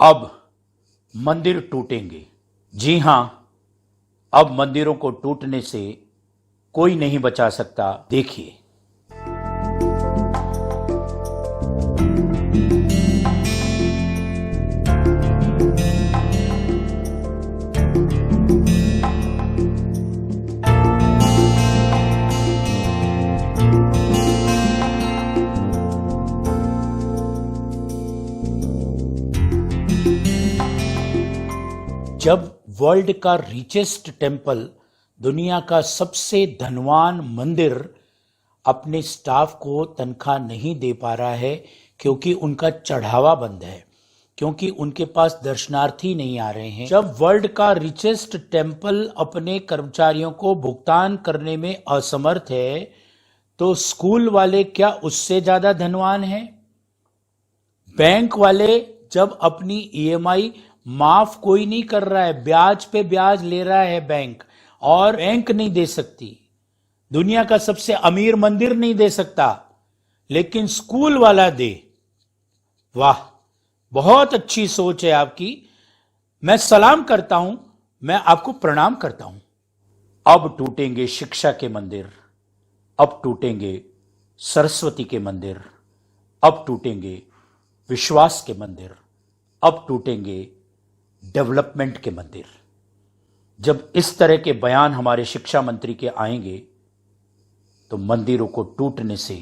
अब मंदिर टूटेंगे। जी हां, अब मंदिरों को टूटने से कोई नहीं बचा सकता। देखिए, जब वर्ल्ड का रिचेस्ट टेम्पल, दुनिया का सबसे धनवान मंदिर अपने स्टाफ को तनख्वाह नहीं दे पा रहा है क्योंकि उनका चढ़ावा बंद है, क्योंकि उनके पास दर्शनार्थी नहीं आ रहे हैं, जब वर्ल्ड का रिचेस्ट टेम्पल अपने कर्मचारियों को भुगतान करने में असमर्थ है, तो स्कूल वाले क्या उससे ज्यादा धनवान हैं? बैंक वाले जब अपनी ईएमआई माफ कोई नहीं कर रहा है, ब्याज पे ब्याज ले रहा है बैंक, और बैंक नहीं दे सकती, दुनिया का सबसे अमीर मंदिर नहीं दे सकता, लेकिन स्कूल वाला दे। वाह, बहुत अच्छी सोच है आपकी। मैं सलाम करता हूं, मैं आपको प्रणाम करता हूं। अब टूटेंगे शिक्षा के मंदिर, अब टूटेंगे सरस्वती के मंदिर, अब टूटेंगे विश्वास के मंदिर, अब टूटेंगे डेवलपमेंट के मंदिर। जब इस तरह के बयान हमारे शिक्षा मंत्री के आएंगे तो मंदिरों को टूटने से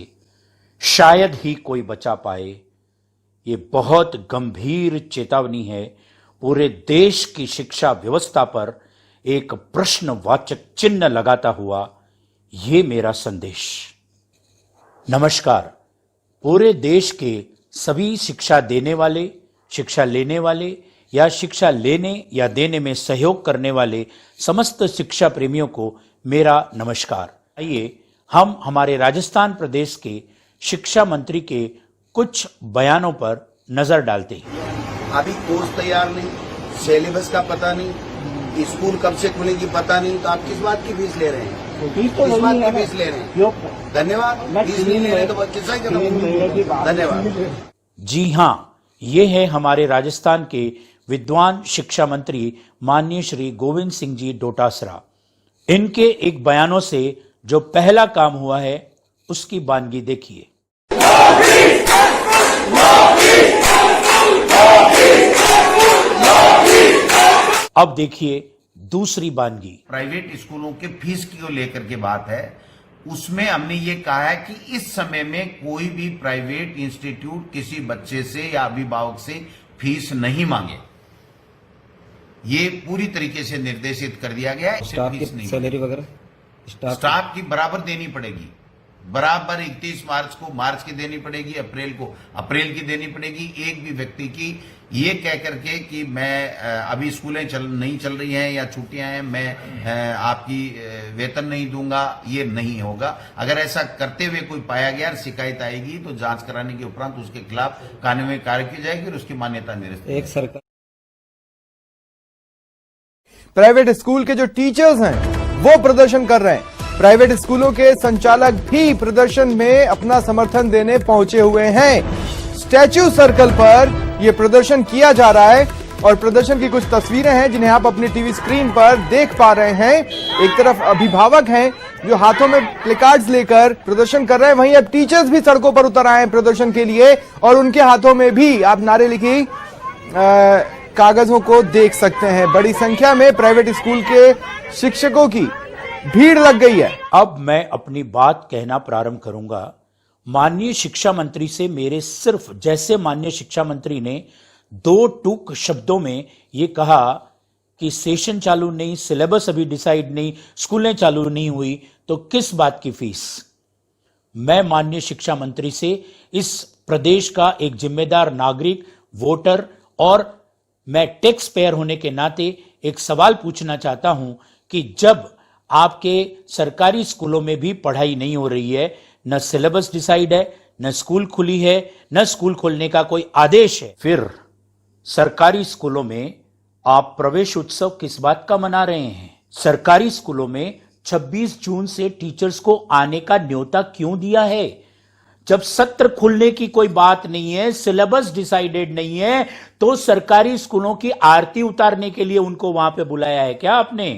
शायद ही कोई बचा पाए। ये बहुत गंभीर चेतावनी है। पूरे देश की शिक्षा व्यवस्था पर एक प्रश्नवाचक चिन्ह लगाता हुआ ये मेरा संदेश। नमस्कार। पूरे देश के सभी शिक्षा देने वाले, शिक्षा लेने वाले या शिक्षा लेने या देने में सहयोग करने वाले समस्त शिक्षा प्रेमियों को मेरा नमस्कार। आइए हम हमारे राजस्थान प्रदेश के शिक्षा मंत्री के कुछ बयानों पर नजर डालते हैं। अभी कोर्स तैयार नहीं, सिलेबस का पता नहीं, स्कूल कब से खुलेगी पता नहीं, तो आप किस बात की फीस ले रहे हैं? किस बात की फीस ले रहे हैं? धन्यवाद। फीस नहीं ले रहे तो किस धन्यवाद। जी हां, ये है हमारे राजस्थान के विद्वान शिक्षा मंत्री माननीय श्री गोविंद सिंह जी डोटासरा। इनके एक बयानों से जो पहला काम हुआ है उसकी बानगी देखिए। अब देखिए दूसरी बानगी। प्राइवेट स्कूलों के फीस की लेकर के बात है, उसमें हमने ये कहा है कि इस समय में कोई भी प्राइवेट इंस्टीट्यूट किसी बच्चे से या अभिभावक से फीस नहीं मांगे। ये पूरी तरीके से निर्देशित कर दिया गया है। स्टाफ की सैलरी वगैरह स्टाफ की बराबर देनी पड़ेगी, बराबर 31 मार्च को मार्च की देनी पड़ेगी, अप्रैल को अप्रैल की देनी पड़ेगी। एक भी व्यक्ति की ये कह करके कि मैं अभी स्कूलें नहीं चल रही हैं या छुट्टियां हैं, मैं आपकी वेतन नहीं दूंगा, ये नहीं होगा। अगर ऐसा करते हुए कोई पाया गया, शिकायत आएगी तो जांच कराने के उपरांत उसके खिलाफ कानूनी कार्रवाई की जाएगी और उसकी मान्यता निरस्त। एक सरकार प्राइवेट स्कूल के जो टीचर्स हैं वो प्रदर्शन कर रहे हैं। प्राइवेट स्कूलों के संचालक भी प्रदर्शन में अपना समर्थन देने पहुंचे हुए हैं। स्टैच्यू सर्कल पर यह प्रदर्शन किया जा रहा है और प्रदर्शन की कुछ तस्वीरें हैं जिन्हें आप अपनी टीवी स्क्रीन पर देख पा रहे हैं। एक तरफ अभिभावक हैं जो हाथों में प्लेकार्ड्स लेकर प्रदर्शन कर रहे हैं, वहीं अब टीचर्स भी सड़कों पर उतर आए हैं प्रदर्शन के लिए और उनके हाथों में भी आप नारे लिखी कागजों को देख सकते हैं। बड़ी संख्या में प्राइवेट स्कूल के शिक्षकों की भीड़ लग गई है। अब मैं अपनी बात कहना प्रारंभ करूंगा। माननीय शिक्षा मंत्री से मेरे सिर्फ, जैसे माननीय शिक्षा मंत्री ने 2 टूक शब्दों में ये कहा कि सेशन चालू नहीं, सिलेबस अभी डिसाइड नहीं, स्कूलें चालू नहीं हुई, तो किस बात की फीस? मैं माननीय शिक्षा मंत्री से इस प्रदेश का एक जिम्मेदार नागरिक, वोटर और मैं टैक्स पेयर होने के नाते एक सवाल पूछना चाहता हूं कि जब आपके सरकारी स्कूलों में भी पढ़ाई नहीं हो रही है, न सिलेबस डिसाइड है, न स्कूल खुली है, न स्कूल खोलने का कोई आदेश है, फिर सरकारी स्कूलों में आप प्रवेश उत्सव किस बात का मना रहे हैं? सरकारी स्कूलों में 26 जून से टीचर्स को आने का न्योता क्यों दिया है? जब सत्र खुलने की कोई बात नहीं है, सिलेबस डिसाइडेड नहीं है, तो सरकारी स्कूलों की आरती उतारने के लिए उनको वहां पे बुलाया है क्या आपने?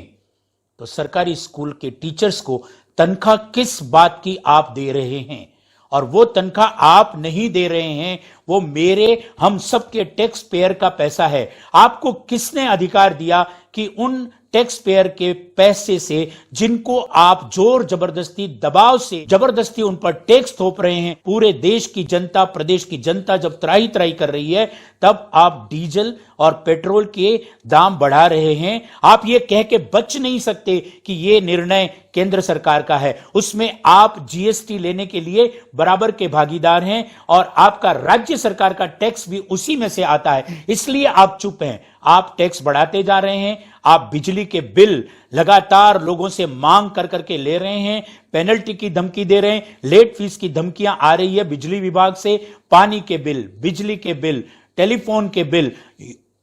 तो सरकारी स्कूल के टीचर्स को तनख्वाह किस बात की आप दे रहे हैं? और वो तनख्वाह आप नहीं दे रहे हैं, वो मेरे हम सबके टैक्स पेयर का पैसा है। आपको किसने अधिकार दिया कि उन टैक्स पेयर के पैसे से, जिनको आप जोर जबरदस्ती दबाव से जबरदस्ती उन पर टैक्स थोप रहे हैं, पूरे देश की जनता, प्रदेश की जनता जब त्राही त्राही कर रही है, तब आप डीजल और पेट्रोल के दाम बढ़ा रहे हैं। आप ये कह के बच नहीं सकते कि ये निर्णय केंद्र सरकार का है, उसमें आप जीएसटी लेने के लिए बराबर के भागीदार हैं और आपका राज्य सरकार का टैक्स भी उसी में से आता है, इसलिए आप चुप हैं। आप टैक्स बढ़ाते जा रहे हैं, आप बिजली के बिल लगातार लोगों से मांग कर करके ले रहे हैं, पेनल्टी की धमकी दे रहे हैं, लेट फीस की धमकियां आ रही है बिजली विभाग से, पानी के बिल, बिजली के बिल, टेलीफोन के bill,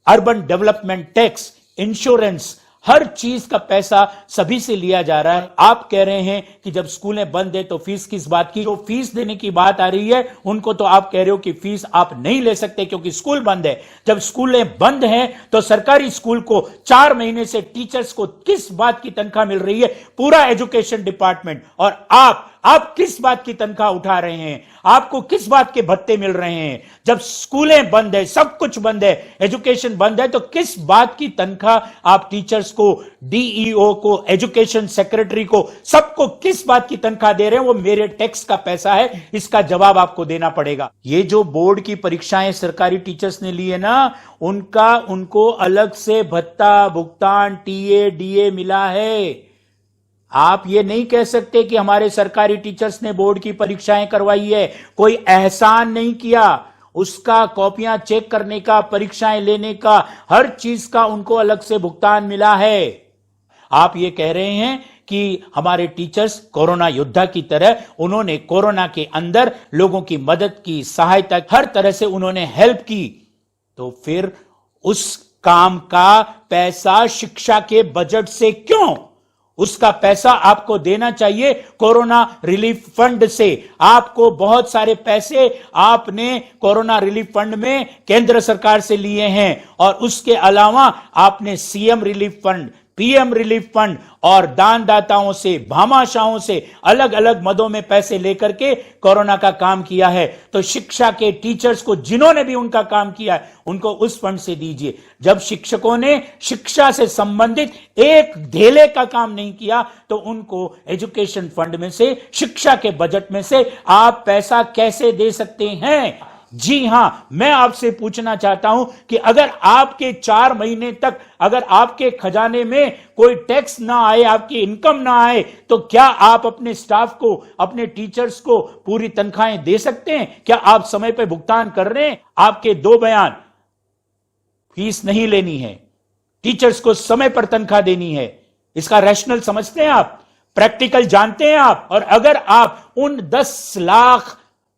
urban development tax, insurance, हर चीज का पैसा सभी से लिया जा रहा है। आप कह रहे हैं कि जब स्कूलें बंद है तो फीस किस बात की? जो फीस देने की बात आ रही है उनको तो आप कह रहे हो कि फीस आप नहीं ले सकते क्योंकि स्कूल बंद है। जब स्कूलें बंद हैं तो सरकारी स्कूल को 4 महीने से टीचर्स को किस बात की तनख्वाह मिल रही है? पूरा एजुकेशन डिपार्टमेंट। और आप किस बात की तनख्वाह उठा रहे हैं? आपको किस बात के भत्ते मिल रहे हैं? जब स्कूलें बंद है, सब कुछ बंद है, एजुकेशन बंद है, तो किस बात की तनख्वाह आप टीचर्स को, डीईओ को, एजुकेशन सेक्रेटरी को, सबको किस बात की तनख्वाह दे रहे हैं? वो मेरे टैक्स का पैसा है, इसका जवाब आपको देना पड़ेगा। ये जो बोर्ड की परीक्षाएं सरकारी टीचर्स ने ली है ना, उनको अलग से भत्ता, भुगतान, टीए, डीए मिला है। आप ये नहीं कह सकते कि हमारे सरकारी टीचर्स ने बोर्ड की परीक्षाएं करवाई है, कोई एहसान नहीं किया। उसका कॉपियां चेक करने का, परीक्षाएं लेने का, हर चीज का उनको अलग से भुगतान मिला है। आप ये कह रहे हैं कि हमारे टीचर्स कोरोना योद्धा की तरह उन्होंने कोरोना के अंदर लोगों की मदद की, सहायता, हर तरह से उन्होंने हेल्प की, तो फिर उस काम का पैसा शिक्षा के बजट से क्यों? उसका पैसा आपको देना चाहिए कोरोना रिलीफ फंड से। आपको बहुत सारे पैसे आपने कोरोना रिलीफ फंड में केंद्र सरकार से लिए हैं और उसके अलावा आपने CM relief fund, PM relief fund और दानदाताओं से, भामाशाहों से अलग अलग मदों में पैसे लेकर के कोरोना का काम किया है। तो शिक्षा के टीचर्स को, जिन्होंने भी उनका काम किया है, उनको उस फंड से दीजिए। जब शिक्षकों ने शिक्षा से संबंधित एक धेले का काम नहीं किया तो उनको एजुकेशन फंड में से, शिक्षा के बजट में से आप पैसा कैसे दे सकते हैं? जी हां, मैं आपसे पूछना चाहता हूं कि अगर आपके 4 महीने तक अगर आपके खजाने में कोई टैक्स ना आए, आपकी इनकम ना आए, तो क्या आप अपने स्टाफ को, अपने टीचर्स को पूरी तनख्वाहें दे सकते हैं? क्या आप समय पर भुगतान कर रहे हैं? आपके 2 बयान, फीस नहीं लेनी है, टीचर्स को समय पर तनख्वाह देनी है, इसका रैशनल समझते हैं आप? प्रैक्टिकल जानते हैं आप? और अगर आप उन 10 लाख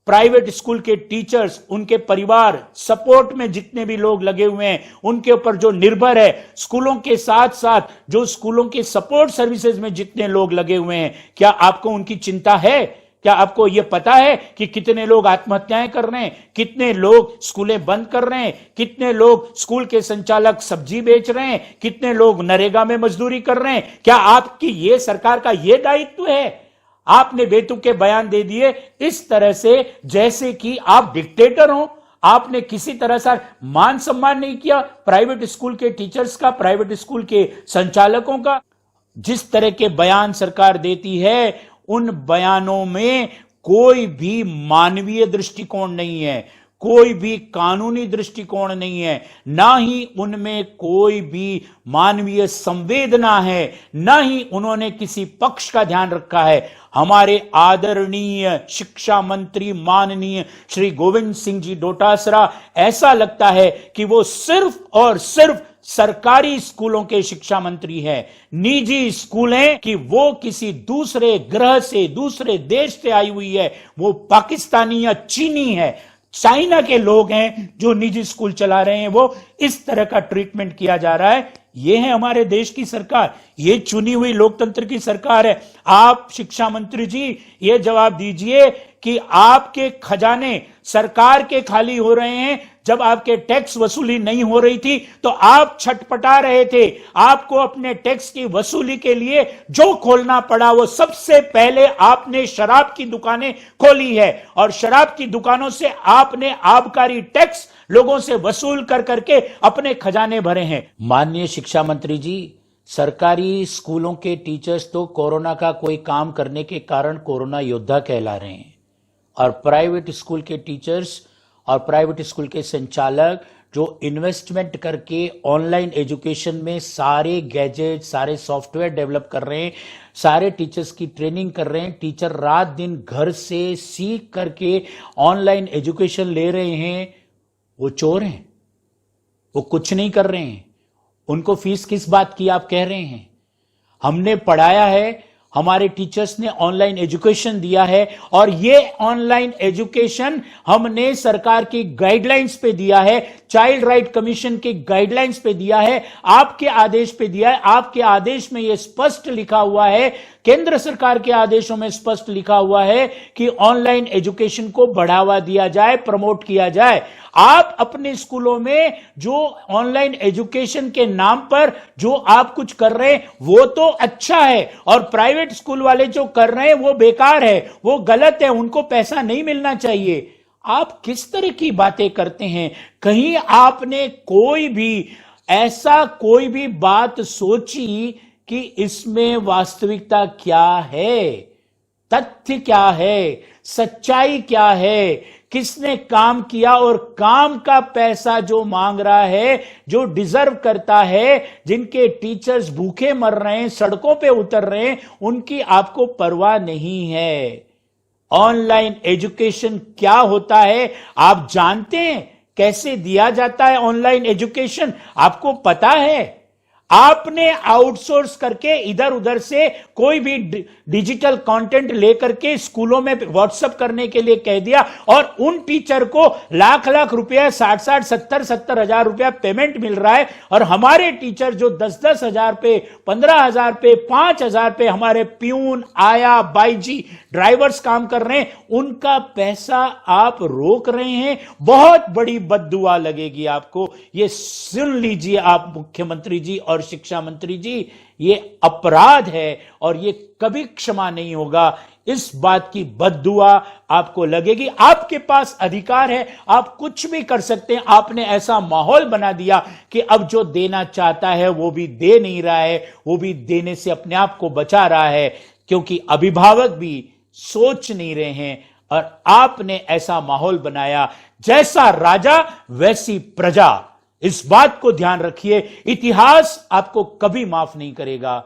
प्राइवेट स्कूल के टीचर्स, उनके परिवार, सपोर्ट में जितने भी लोग लगे हुए हैं, उनके ऊपर जो निर्भर है, स्कूलों के साथ साथ जो स्कूलों के सपोर्ट सर्विसेज में जितने लोग लगे हुए हैं, क्या आपको उनकी चिंता है? क्या आपको यह पता है कि कितने लोग आत्महत्याएं कर रहे हैं, कितने लोग स्कूलें बंद कर रहे हैं, कितने लोग स्कूल के संचालक सब्जी बेच रहे हैं, कितने लोग नरेगा में मजदूरी कर रहे हैं? क्या आपकी ये सरकार का यह दायित्व है? आपने बेतुके बयान दे दिए इस तरह से जैसे कि आप डिक्टेटर हो। आपने किसी तरह से मान सम्मान नहीं किया प्राइवेट स्कूल के टीचर्स का, प्राइवेट स्कूल के संचालकों का। जिस तरह के बयान सरकार देती है, उन बयानों में कोई भी मानवीय दृष्टिकोण नहीं है, कोई भी कानूनी दृष्टिकोण नहीं है, ना ही उनमें कोई भी मानवीय संवेदना है, ना ही उन्होंने किसी पक्ष का ध्यान रखा है। हमारे आदरणीय शिक्षा मंत्री माननीय श्री गोविंद सिंह जी डोटासरा, ऐसा लगता है कि वो सिर्फ और सिर्फ सरकारी स्कूलों के शिक्षा मंत्री हैं। निजी स्कूलें कि वो किसी दूसरे ग्रह से, दूसरे देश से आई हुई है, वो पाकिस्तानी या चीनी है, चाइना के लोग हैं जो निजी स्कूल चला रहे हैं, वो इस तरह का ट्रीटमेंट किया जा रहा है। ये है हमारे देश की सरकार, ये चुनी हुई लोकतंत्र की सरकार है। आप शिक्षा मंत्री जी ये जवाब दीजिए कि आपके खजाने सरकार के खाली हो रहे हैं। जब आपके टैक्स वसूली नहीं हो रही थी तो आप छटपटा रहे थे। आपको अपने टैक्स की वसूली के लिए जो खोलना पड़ा वो सबसे पहले आपने शराब की दुकानें खोली है, और शराब की दुकानों से आपने आबकारी टैक्स लोगों से वसूल कर करके अपने खजाने भरे हैं। माननीय शिक्षा मंत्री जी, सरकारी स्कूलों के टीचर्स तो कोरोना का कोई काम करने के कारण कोरोना योद्धा कहला रहे हैं, और प्राइवेट स्कूल के टीचर्स और प्राइवेट स्कूल के संचालक जो इन्वेस्टमेंट करके ऑनलाइन एजुकेशन में सारे गैजेट, सारे सॉफ्टवेयर डेवलप कर रहे हैं, सारे टीचर्स की ट्रेनिंग कर रहे हैं, टीचर रात दिन घर से सीख करके ऑनलाइन एजुकेशन ले रहे हैं, वो चोर हैं, वो कुछ नहीं कर रहे हैं। उनको फीस किस बात की आप कह रहे हैं? हमने पढ़ाया है, हमारे टीचर्स ने ऑनलाइन एजुकेशन दिया है, और ये ऑनलाइन एजुकेशन हमने सरकार की गाइडलाइंस पे दिया है, चाइल्ड राइट कमीशन के गाइडलाइंस पे दिया है, आपके आदेश पे दिया है। आपके आदेश में यह स्पष्ट लिखा हुआ है, केंद्र सरकार के आदेशों में स्पष्ट लिखा हुआ है कि ऑनलाइन एजुकेशन को बढ़ावा दिया जाए, प्रमोट किया जाए। आप अपने स्कूलों में जो ऑनलाइन एजुकेशन के नाम पर जो आप कुछ कर रहे हैं वो तो अच्छा है, और प्राइवेट स्कूल वाले जो कर रहे हैं वो बेकार है, वो गलत है, उनको पैसा नहीं मिलना चाहिए। आप किस तरह की बातें करते हैं? कहीं आपने कोई भी बात सोची कि इसमें वास्तविकता क्या है, तथ्य क्या है, सच्चाई क्या है, किसने काम किया, और काम का पैसा जो मांग रहा है, जो डिजर्व करता है, जिनके टीचर्स भूखे मर रहे हैं, सड़कों पे उतर रहे हैं, उनकी आपको परवाह नहीं है। ऑनलाइन एजुकेशन क्या होता है आप जानते हैं? कैसे दिया जाता है ऑनलाइन एजुकेशन आपको पता है? आपने आउटसोर्स करके इधर उधर से कोई भी डिजिटल कंटेंट लेकर के स्कूलों में व्हाट्सएप करने के लिए कह दिया, और उन टीचर को लाख लाख रुपया, 60 70 हजार रुपया पेमेंट मिल रहा है, और हमारे टीचर जो 10 हजार पे, 15 हजार पे, 5 हजार पे, हमारे प्यून, आया, बाईजी, ड्राइवर्स काम कर रहे हैं, उनका पैसा आप रोक रहे हैं। बहुत बड़ी बद्दुआ लगेगी आपको। ये सुन लीजिए आप मुख्यमंत्री जी और शिक्षा मंत्री जी, ये अपराध है और ये कभी क्षमा नहीं होगा। इस बात की बद्दुआ आपको लगेगी। आपके पास अधिकार है, आप कुछ भी कर सकते हैं। आपने ऐसा माहौल बना दिया कि अब जो देना चाहता है वो भी दे नहीं रहा है, वो भी देने से अपने आप को बचा रहा है, क्योंकि अभिभावक भी सोच नहीं रहे हैं, और आपने ऐसा माहौल बनाया, जैसा राजा वैसी प्रजा। इस बात को ध्यान रखिए, इतिहास आपको कभी माफ नहीं करेगा,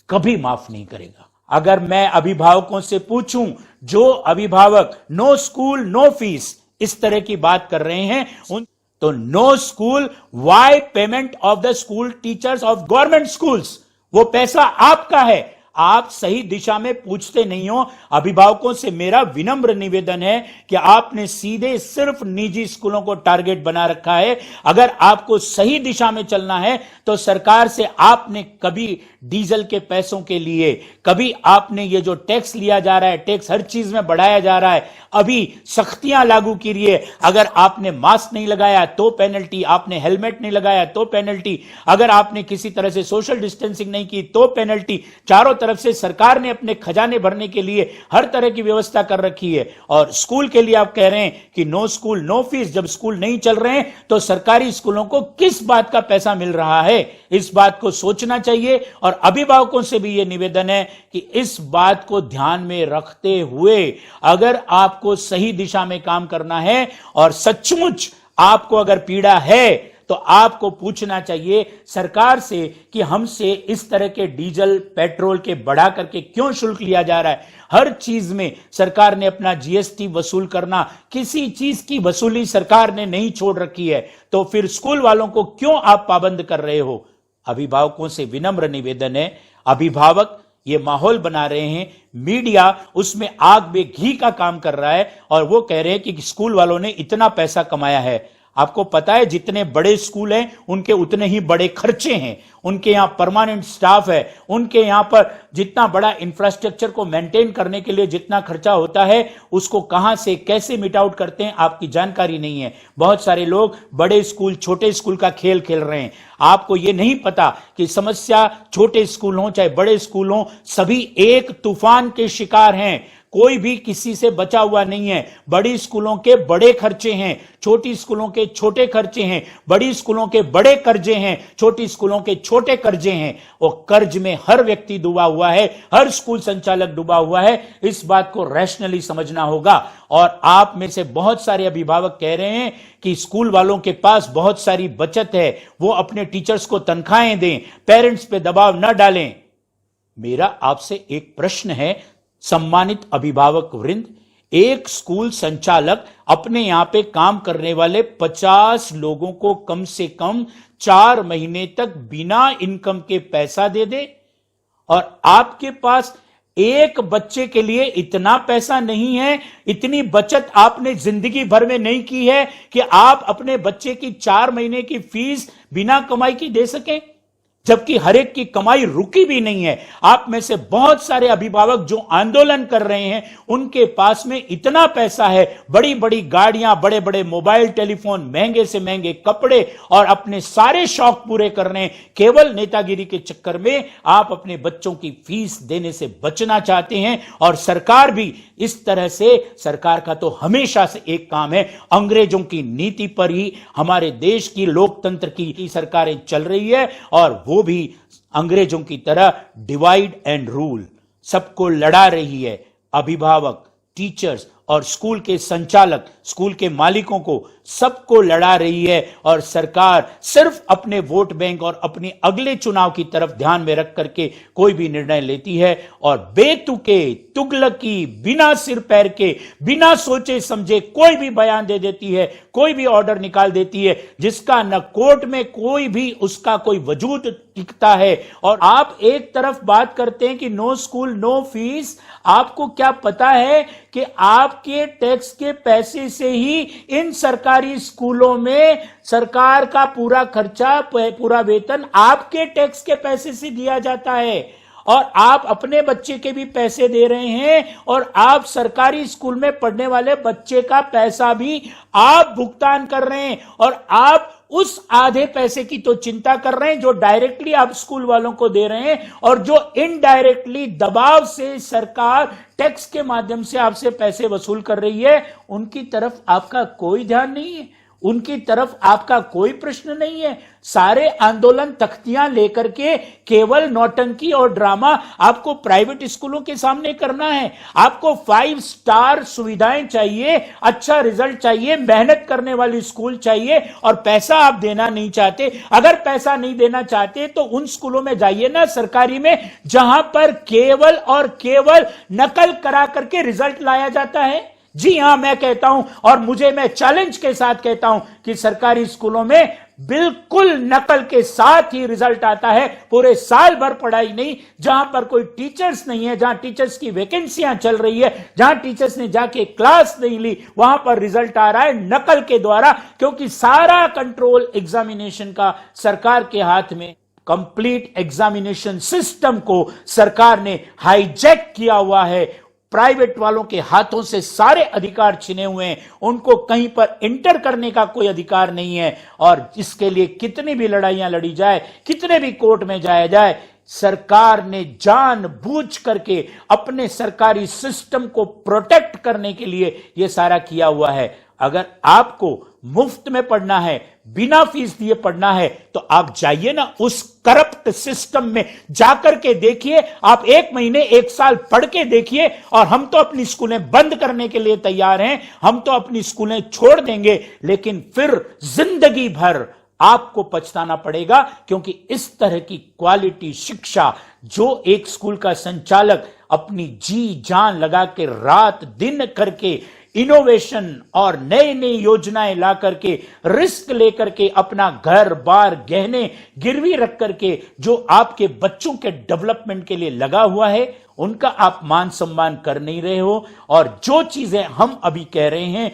कभी माफ नहीं करेगा। अगर मैं अभिभावकों से पूछूं, जो अभिभावक नो स्कूल नो फीस इस तरह की बात कर रहे हैं, उन तो no school, why payment of the school teachers of government schools? वो पैसा आपका है, आप सही दिशा में पूछते नहीं हो। अभिभावकों से मेरा विनम्र निवेदन है कि आपने सीधे सिर्फ निजी स्कूलों को टारगेट बना रखा है। अगर आपको सही दिशा में चलना है तो सरकार से आपने कभी डीजल के पैसों के लिए, कभी आपने ये जो टैक्स लिया जा रहा है, टैक्स हर चीज में बढ़ाया जा रहा है, अभी सख्तियां लागू की रही है। अगर आपने मास्क नहीं लगाया तो पेनल्टी, आपने हेलमेट नहीं लगाया तो पेनल्टी, अगर आपने किसी तरह से सोशल डिस्टेंसिंग नहीं की तो पेनल्टी। चारों तरफ से सरकार ने अपने खजाने भरने के लिए हर तरह की व्यवस्था कर रखी है। और स्कूल के लिए आप कह रहे हैं कि नो स्कूल नो फीस। जब स्कूल नहीं चल रहे हैं तो सरकारी स्कूलों को किस बात का पैसा मिल रहा है? इस बात को सोचना चाहिए। और अभिभावकों से भी यह निवेदन है कि इस बात को ध्यान में रखते हुए अगर आपको सही दिशा में काम करना है और सचमुच आपको अगर पीड़ा है तो आपको पूछना चाहिए सरकार से कि हमसे इस तरह के डीजल पेट्रोल के बढ़ा करके क्यों शुल्क लिया जा रहा है। हर चीज में सरकार ने अपना जीएसटी वसूल करना, किसी चीज की वसूली सरकार ने नहीं छोड़ रखी है, तो फिर स्कूल वालों को क्यों आप पाबंद कर रहे हो? अभिभावकों से विनम्र निवेदन है, अभिभावक ये माहौल बना रहे हैं, मीडिया उसमें आग में घी का काम कर रहा है और वो कह रहे हैं कि स्कूल वालों ने इतना पैसा कमाया है। आपको पता है जितने बड़े स्कूल हैं उनके उतने ही बड़े खर्चे हैं, उनके यहां परमानेंट स्टाफ है, उनके यहां पर जितना बड़ा इंफ्रास्ट्रक्चर को मेंटेन करने के लिए जितना खर्चा होता है उसको कहां से कैसे मिट आउट करते हैं आपकी जानकारी नहीं है। बहुत सारे लोग बड़े स्कूल छोटे स्कूल का खेल खेल रहे हैं। आपको यह नहीं पता कि समस्या छोटे स्कूल हो चाहे बड़े स्कूल हो, सभी एक तूफान के शिकार हैं। कोई भी किसी से बचा हुआ नहीं है। बड़ी स्कूलों के बड़े खर्चे हैं, छोटी स्कूलों के छोटे खर्चे हैं, बड़ी स्कूलों के बड़े कर्जे हैं, छोटी स्कूलों के छोटे कर्जे हैं। और कर्ज में हर व्यक्ति डूबा हुआ है, हर स्कूल संचालक डूबा हुआ है। इस बात को रैशनली समझना होगा। और आप में से बहुत सारे अभिभावक कह रहे हैं कि स्कूल वालों के पास बहुत सारी बचत है, वो अपने टीचर्स को तनख्वाहें दें, पेरेंट्स पे दबाव न डालें। मेरा आपसे एक प्रश्न है, सम्मानित अभिभावक वृंद, एक स्कूल संचालक अपने यहां पे काम करने वाले 50 लोगों को कम से कम 4 महीने तक बिना इनकम के पैसा दे दे, और आपके पास एक बच्चे के लिए इतना पैसा नहीं है, इतनी बचत आपने जिंदगी भर में नहीं की है कि आप अपने बच्चे की 4 महीने की फीस बिना कमाई की दे सकें, जबकि हर एक की कमाई रुकी भी नहीं है। आप में से बहुत सारे अभिभावक जो आंदोलन कर रहे हैं उनके पास में इतना पैसा है, बड़ी बड़ी गाड़ियां, बड़े बड़े मोबाइल टेलीफोन, महंगे से महंगे कपड़े, और अपने सारे शौक पूरे कर रहे हैं। केवल नेतागिरी के चक्कर में आप अपने बच्चों की फीस देने से बचना चाहते हैं। और सरकार भी इस तरह से, सरकार का तो हमेशा से एक काम है, अंग्रेजों की नीति पर ही हमारे देश की लोकतंत्र की सरकारें चल रही है, और वो भी अंग्रेजों की तरह डिवाइड एंड रूल, सबको लड़ा रही है। अभिभावक, टीचर्स और स्कूल के संचालक, स्कूल के मालिकों को, सबको लड़ा रही है। और सरकार सिर्फ अपने वोट बैंक और अपने अगले चुनाव की तरफ ध्यान में रख करके कोई भी निर्णय लेती है, और बेतुके, तुगलकी, बिना सिर पैर के, बिना सोचे समझे कोई भी बयान दे देती है, कोई भी ऑर्डर निकाल देती है, जिसका न कोर्ट में कोई भी उसका कोई वजूद टिकता है। और आप एक तरफ बात करते हैं कि नो स्कूल नो फीस। आपको क्या पता है कि आपके टैक्स के पैसे से ही इन सरकारी स्कूलों में सरकार का पूरा खर्चा, पूरा वेतन आपके टैक्स के पैसे से दिया जाता है, और आप अपने बच्चे के भी पैसे दे रहे हैं, और आप सरकारी स्कूल में पढ़ने वाले बच्चे का पैसा भी आप भुगतान कर रहे हैं। और आप उस आधे पैसे की तो चिंता कर रहे हैं जो डायरेक्टली आप स्कूल वालों को दे रहे हैं, और जो इनडायरेक्टली दबाव से सरकार टैक्स के माध्यम से आपसे पैसे वसूल कर रही है, उनकी तरफ आपका कोई ध्यान नहीं है, उनकी तरफ आपका कोई प्रश्न नहीं है। सारे आंदोलन तख्तियां लेकर के केवल नौटंकी और ड्रामा आपको प्राइवेट स्कूलों के सामने करना है। आपको 5 स्टार सुविधाएं चाहिए, अच्छा रिजल्ट चाहिए, मेहनत करने वाली स्कूल चाहिए, और पैसा आप देना नहीं चाहते। अगर पैसा नहीं देना चाहते तो उन स्कूलों में जाइए ना, सरकारी में, जहां पर केवल और केवल नकल करा करके रिजल्ट लाया जाता है। जी हां, मैं कहता हूं, और मैं चैलेंज के साथ कहता हूं कि सरकारी स्कूलों में बिल्कुल नकल के साथ ही रिजल्ट आता है। पूरे साल भर पढ़ाई नहीं, जहां पर कोई टीचर्स नहीं है, जहां टीचर्स की वैकेंसियां चल रही है, जहां टीचर्स ने जाके क्लास नहीं ली, वहां पर रिजल्ट आ रहा है नकल के द्वारा, क्योंकि सारा कंट्रोल एग्जामिनेशन का सरकार के हाथ में। कंप्लीट एग्जामिनेशन सिस्टम को सरकार ने हाईजैक किया हुआ है। प्राइवेट वालों के हाथों से सारे अधिकार छिने हुए हैं, उनको कहीं पर इंटर करने का कोई अधिकार नहीं है। और इसके लिए कितनी भी लड़ाइयां लड़ी जाए, कितने भी कोर्ट में जाया जाए, सरकार ने जानबूझ करके अपने सरकारी सिस्टम को प्रोटेक्ट करने के लिए यह सारा किया हुआ है। अगर आपको मुफ्त में पढ़ना है, बिना फीस दिए पढ़ना है, तो आप जाइए ना उस करप्ट सिस्टम में जाकर के देखिए। आप 1 महीने 1 साल पढ़ के देखिए। और हम तो अपनी स्कूलें बंद करने के लिए तैयार हैं, हम तो अपनी स्कूलें छोड़ देंगे, लेकिन फिर जिंदगी भर आपको पछताना पड़ेगा, क्योंकि इस तरह की क्वालिटी शिक्षा जो एक स्कूल का संचालक अपनी जी जान लगा के रात दिन करके इनोवेशन और नई नई योजनाएं ला करके, रिस्क लेकर के, अपना घर बार गहने गिरवी रख करके जो आपके बच्चों के डेवलपमेंट के लिए लगा हुआ है, उनका आप मान सम्मान कर नहीं रहे हो। और जो चीजें हम अभी कह रहे हैं,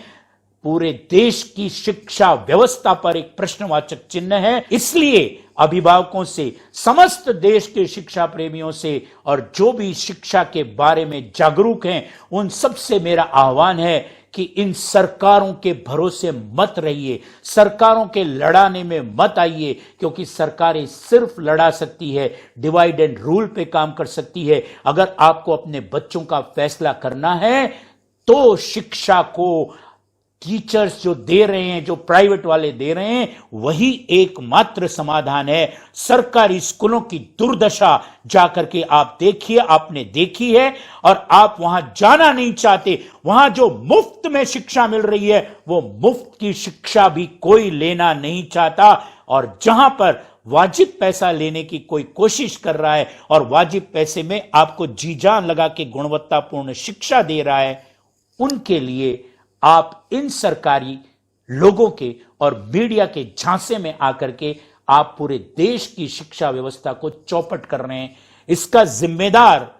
पूरे देश की शिक्षा व्यवस्था पर एक प्रश्नवाचक चिन्ह है। इसलिए अभिभावकों से, समस्त देश के शिक्षा प्रेमियों से और जो भी शिक्षा के बारे में जागरूक हैं, उन सबसे मेरा आह्वान है कि इन सरकारों के भरोसे मत रहिए, सरकारों के लड़ाने में मत आइए, क्योंकि सरकारें सिर्फ लड़ा सकती है, डिवाइड एंड रूल पे काम कर सकती है। अगर आपको अपने बच्चों का फैसला करना है तो शिक्षा को टीचर्स जो दे रहे हैं, जो प्राइवेट वाले दे रहे हैं, वही एकमात्र समाधान है। सरकारी स्कूलों की दुर्दशा जाकर के आप देखिए, आपने देखी है और आप वहां जाना नहीं चाहते। वहां जो मुफ्त में शिक्षा मिल रही है, वो मुफ्त की शिक्षा भी कोई लेना नहीं चाहता। और जहां पर वाजिब पैसा लेने की कोई कोशिश कर रहा है और वाजिब पैसे में आपको जी जान लगा के गुणवत्तापूर्ण शिक्षा दे रहा है, उनके लिए आप इन सरकारी लोगों के और मीडिया के झांसे में आकर के आप पूरे देश की शिक्षा व्यवस्था को चौपट कर रहे हैं। इसका जिम्मेदार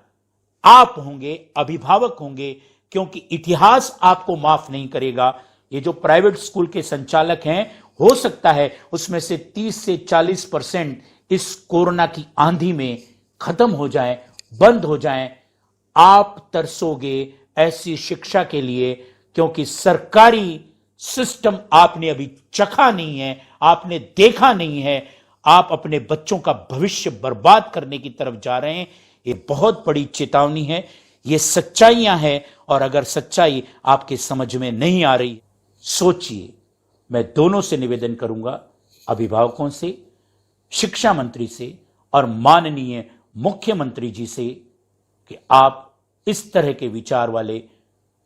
आप होंगे, अभिभावक होंगे, क्योंकि इतिहास आपको माफ नहीं करेगा। ये जो प्राइवेट स्कूल के संचालक हैं, हो सकता है उसमें से 30 से 40% इस कोरोना की आंधी में खत्म हो जाए, बंद हो जाए। आप तरसोगे ऐसी शिक्षा के लिए, क्योंकि सरकारी सिस्टम आपने अभी चखा नहीं है, आपने देखा नहीं है। आप अपने बच्चों का भविष्य बर्बाद करने की तरफ जा रहे हैं। ये बहुत बड़ी चेतावनी है, ये सच्चाइयां हैं। और अगर सच्चाई आपके समझ में नहीं आ रही, सोचिए। मैं दोनों से निवेदन करूंगा, अभिभावकों से, शिक्षा मंत्री से और माननीय मुख्यमंत्री जी से, कि आप इस तरह के विचार वाले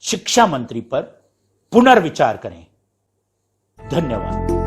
शिक्षा मंत्री पर पुनर्विचार करें। धन्यवाद।